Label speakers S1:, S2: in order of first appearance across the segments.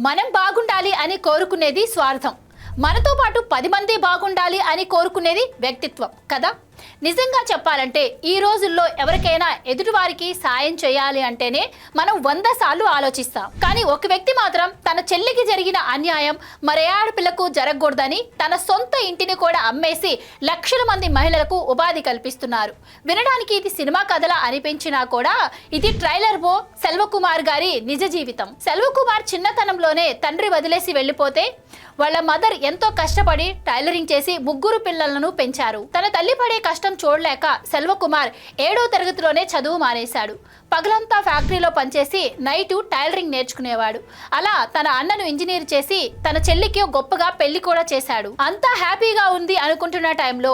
S1: మనం బాగుండాలి అని కోరుకునేది స్వార్థం. మనతో పాటు 10 మంది బాగుండాలి అని కోరుకునేది వ్యక్తిత్వం కదా. నిజంగా చెప్పాలంటే ఈ రోజుల్లో ఎవరికైనా ఎదుటివారికి సాయం చేయాలి అంటేనే మనం 100 సార్లు ఆలోచిస్తాం. కానీ ఒక వ్యక్తి మాత్రం తన చెల్లికి జరిగిన అన్యాయం మరే ఆడపిల్లకు జరగకూడదని తన సొంత ఇంటిని కూడా అమ్మేసి లక్షల మంది మహిళలకు ఉపాధి కల్పిస్తున్నారు. వినడానికి ఇది సినిమా కథలా అనిపించినా కూడా ఇది ట్రైలర్ బో సెల్వకుమార్ గారి నిజ జీవితం. సెల్వకుమార్ చిన్నతనంలోనే తండ్రి వదిలేసి వెళ్ళిపోతే వాళ్ళ మదర్ ఎంతో కష్టపడి టైలరింగ్ చేసి 3 పిల్లలను పెంచారు. తన తల్లి పడే కష్టం చూడలేక సెల్వకుమార్ 7వ తరగతిలోనే చదువు మానేశాడు. పగలంతా ఫ్యాక్టరీలో పనిచేసి నైట్ టైలరింగ్ నేర్చుకునేవాడు. అలా తన అన్నను ఇంజనీర్ చేసి తన చెల్లికి గొప్పగా పెళ్లి కూడా చేశాడు. అంతా హ్యాపీగా ఉంది అనుకుంటున్న టైంలో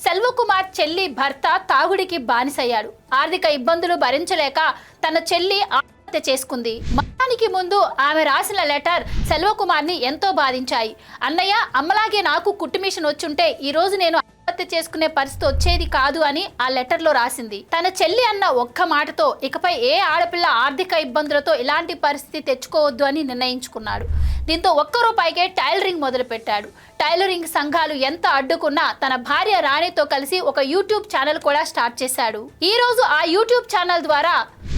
S1: సెల్వకుమార్ చెల్లి భర్త తాగుడికి బానిసయ్యాడు. ఆర్థిక ఇబ్బందులు భరించలేక తన చెల్లి ఆత్మహత్య చేసుకుంది. మరణానికి ముందు ఆమె రాసిన లెటర్ సెల్వకుమార్ని ఎంతో బాధించాయి. అన్నయ్య, అమ్మలాగే నాకు కుట్టు మిషన్ వచ్చుంటే ఈ రోజు నేను ఆత్మహత్య చేసుకునే పరిస్థితి వచ్చేది కాదు అని ఆ లెటర్లో రాసింది. తన చెల్లి అన్న ఒక్క మాటతో ఇకపై ఏ ఆడపిల్ల ఆర్థిక ఇబ్బందులతో ఇలాంటి పరిస్థితి తెచ్చుకోవద్దు అని నిర్ణయించుకున్నాడు. దీంతో ₹1 టైలరింగ్ మొదలుపెట్టాడు. టైలరింగ్ సంఘాలు ఎంత అడ్డుకున్నా తన భార్య రాణితో కలిసి ఒక యూట్యూబ్ ఛానల్ కూడా స్టార్ట్ చేశాడు. ఈ రోజు ఆ యూట్యూబ్ ఛానల్ ద్వారా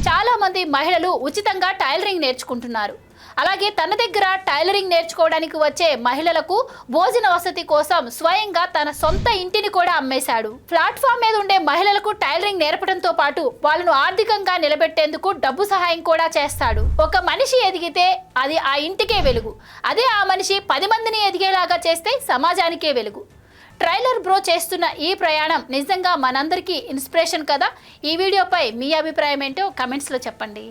S1: చాలా మంది మహిళలు ఉచితంగా టైలరింగ్ నేర్చుకుంటున్నారు. అలాగే తన దగ్గర టైలరింగ్ నేర్చుకోవడానికి వచ్చే మహిళలకు భోజన వసతి కోసం స్వయంగా తన సొంత ఇంటిని కూడా అమ్మేశాడు. ప్లాట్ఫామ్ మీద ఉండే మహిళలకు టైలరింగ్ నేర్పడంతో పాటు వాళ్ళను ఆర్థికంగా నిలబెట్టేందుకు డబ్బు సహాయం కూడా చేస్తాడు. ఒక మనిషి ఎదిగితే అది ఆ ఇంటికే వెలుగు. అదే ఆ మనిషి 10 మందిని ఎదిగేలాగా చేస్తే సమాజానికే వెలుగు. ట్రైలర్ బ్రో చేస్తున్న ఈ ప్రయాణం నిజంగా మనందరికీ ఇన్స్పిరేషన్ కదా. ఈ వీడియోపై మీ అభిప్రాయం ఏంటో కమెంట్స్లో చెప్పండి.